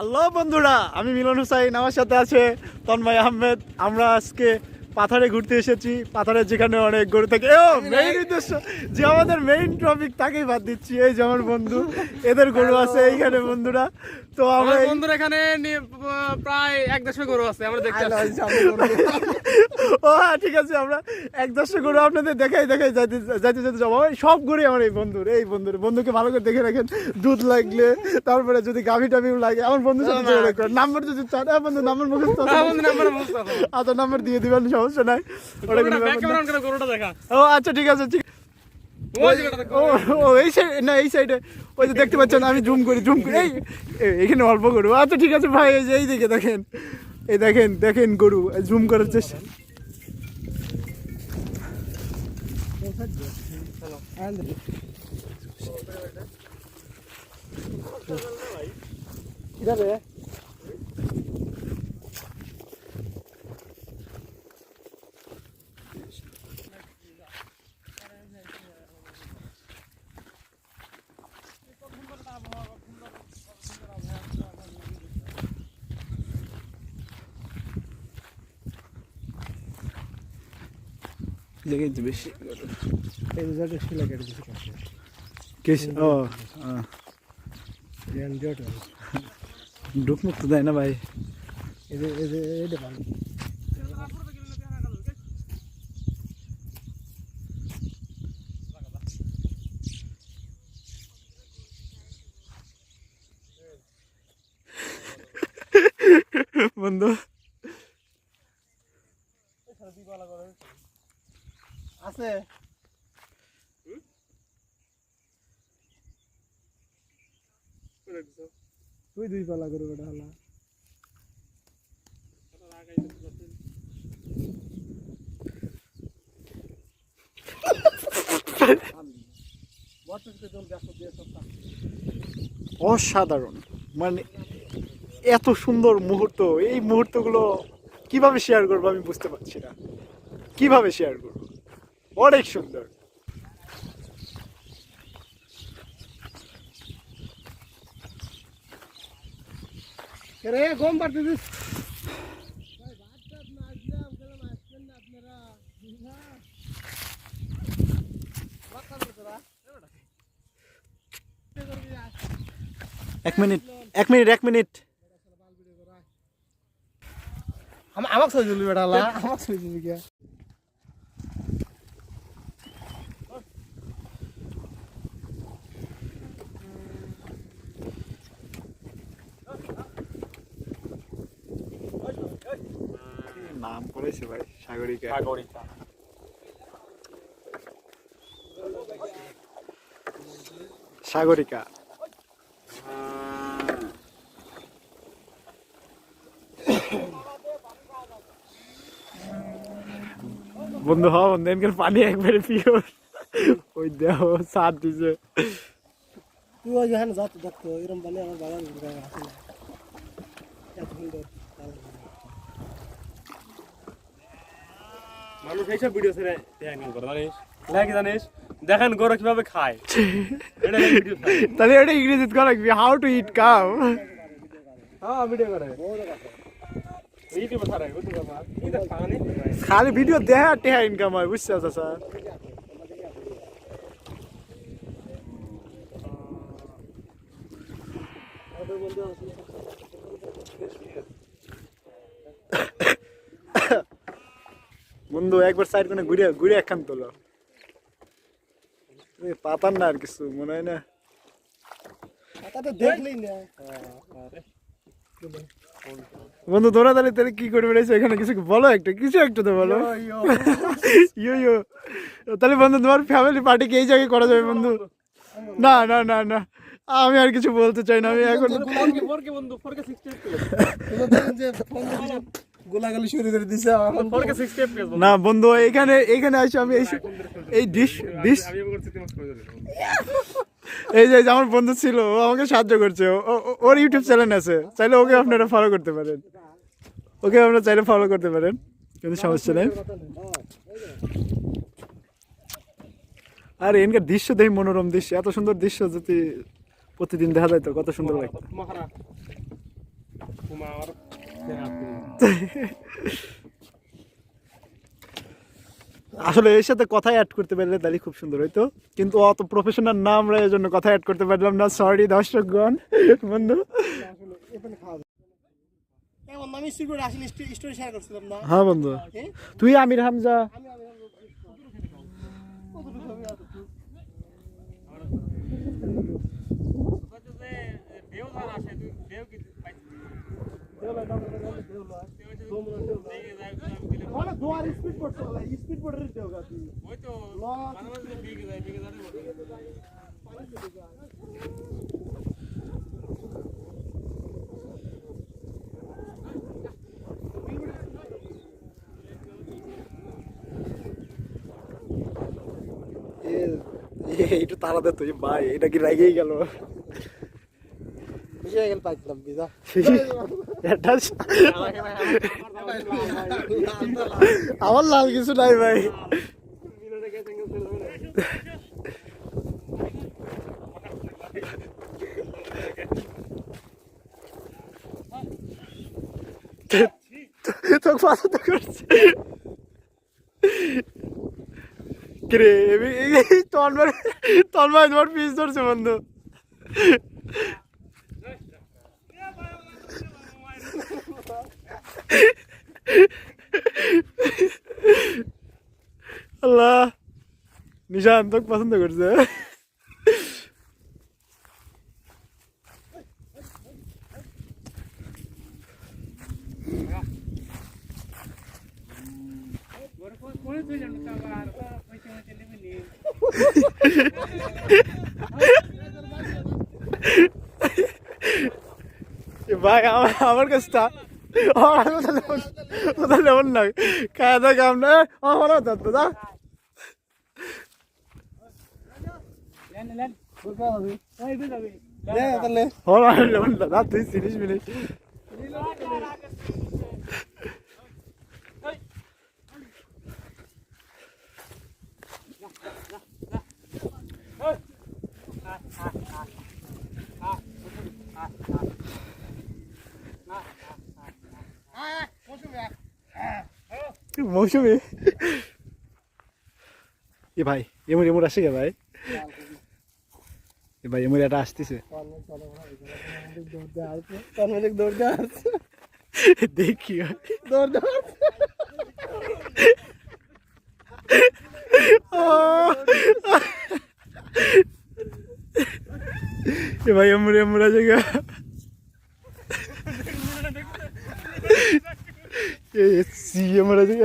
Hello বন্ধুরা, আমি মিলন হুসাইন, আমার সাথে আছে তন্ময় আহমেদ। আমরা আজকে পাথারে ঘুরতে এসেছি। পাথারে যেখানে অনেক গরু থাকে। মেইন উদ্দেশ্য যে আমাদের মেইন টপিক তাকেই বাদ দিচ্ছি। এই যে আমার বন্ধু, এদের গরু আছে এইখানে বন্ধুরা। তো আমরা বন্ধুরা এখানে প্রায় 1.5 গরু আছে আমরা দেখতে আসছি। ও হ্যাঁ, ঠিক আছে, আমরা 1-10 গরু আপনাদের দেখাই যাইতে যাবো। সব গরু আমার এই বন্ধুকে ভালো করে দেখে রাখেন। দুধ লাগলে, তারপরে যদি গাভি টাভি লাগে, আমার বন্ধুর সাথে যোগাযোগ করেন। নাম্বার যদি চান, বন্ধু নাম্বার মুখস্থ আছে, আচ্ছা নাম্বার দিয়ে দিবেন, সমস্যা নাই। ও আচ্ছা, ঠিক আছে, ঠিক। এই সাইড না, এই সাইডে ওই যে দেখতে পাচ্ছেন, আমি জুম করি এইখানে অল্প গরু। আচ্ছা ঠিক আছে ভাই, এই দিকে দেখেন, এই দেখেন গরু, জুম করার চেষ্টা। লেগেছে বেশি ডুব মুক্ত দেয় না ভাই। বন্ধু আছে তুই 2 পালা করে বেটা হলা। অসাধারণ, মানে এত সুন্দর মুহূর্ত। এই মুহূর্তগুলো কিভাবে শেয়ার করবো আমি বুঝতে পারছি না, কিভাবে শেয়ার করবো। অনেক সুন্দর। গম পারতে দিস এক মিনিট আমাকে ছবি তুলবি বেটা, আমাকে ছবি তুলবি কে? নাম করেছে ভাই, সাগরিকা। বন্ধু হওয়া বন্ধু, এনকার পানি একবারে পিওর। ওই দেহ সাথ দিছে। তুই ওই যেখানে যাত দেখতো এরকম পানি আমার বাবার আছে না, এত সুন্দর। মানুষ এইসব ভিডিও ছেড়ে জানিস দেখেন গরু কিভাবে খায়। তাহলে এটা ইংরেজিতে করা লাগবে, হাউ টু ইট কাউ। হ্যাঁ ভিডিও করে খালি ভিডিও দেখা টেহা ইনকাম হয়, বুঝছো স্যার? বন্ধু একবার সাইড করে ঘুরে একখান তোলো। পাতার না আর কিছু মনে হয় না, দেখলেই না। বন্ধু দৌড়াদাঁড়ি তাহলে কি করে বেড়েছো এখানে? বলো, কিছু একটা তো বলো। ইয়ো তাহলে বন্ধু, তোমার ফ্যামিলি পার্টি কি এই জায়গায় করা যাবে বন্ধু? না না না না, আমি আর কিছু বলতে চাই না। আমি এখন গোলাগালি শুরু করে দিছে না বন্ধু। এখানে আসি আমি এই ডিশ এই যে আমার বন্ধু ছিল, ও আমাকে সাহায্য করছে। ওর ইউটিউব চ্যানেল আছে, চাইলে ওকে আপনারা ফলো করতে পারেন। কোনো সমস্যা নেই। আর এখানকার দৃশ্য দেখি, মনোরম দৃশ্য, এত সুন্দর দৃশ্য যদি প্রতিদিন দেখা যায় তো কত সুন্দর লাগতো। আসলে এর সাথে কথা অ্যাড করতে পারলে তাহলে খুব সুন্দর হইতো, কিন্তু অত প্রফেশনাল না আমরা এর জন্য কথা অ্যাড করতে পারলাম না, সরি দর্শকগণ বন্ধু। আমি স্টুডিওতে আসলে স্টোরি শেয়ার করছিলাম না। হ্যাঁ বন্ধু, তুই আমির হামজা স্পিড বোর্ডের একটু তাড়া দে তুই ভাই, এটা কি রাগেই গেল। পাইছিলাম বিজা আমার লাল কিছু নাই ভাই। তোকে পছন্দ করছে কিরে, তন্ময় তোমার পিস ধরছে বন্ধু। আল্লাহ, নিশান তোকে পছন্দ করছে। ভাই আমার কাছটা লেমন না খায় দেখ আমরা আমার দাদা লেমন দাদা তুই 30 মিনিট মৌসুমি এ ভাই এমন এমন আসে গে ভাই, এ ভাই এমন এটা আসতেছে দেখি এ ভাই এমন এমন আছে গা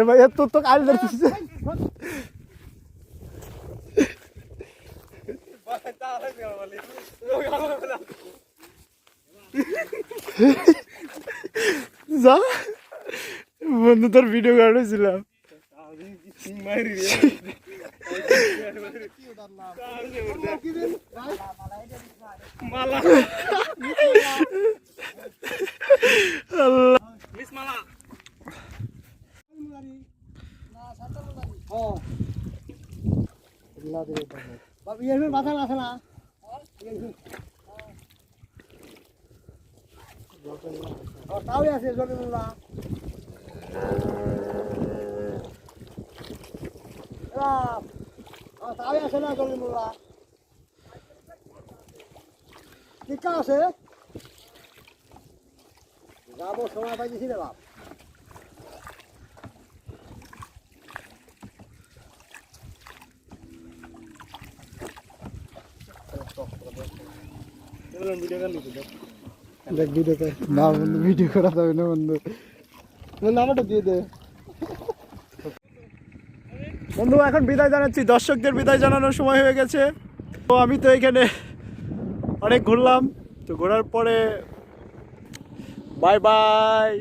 ভাই তোর তো কাল ধরতেছে যা বন্ধু তোর ভিডিও কাটেছিলাম মাথা আছে না তাও আছে জমিমুল্লাহ তাও আছে না জমিমুল্লাহ ঠিক আছে যাবো সময় পাইছি রে বাপ না বন্ধু ভিডিও করা যাবে না বন্ধু, নাম্বারটা দিয়ে দে বন্ধু। এখন বিদায় জানাচ্ছি, দর্শকদের বিদায় জানানোর সময় হয়ে গেছে। তো আমি তো এখানে অনেক ঘুরলাম, তো ঘোরার পরে বাই বাই।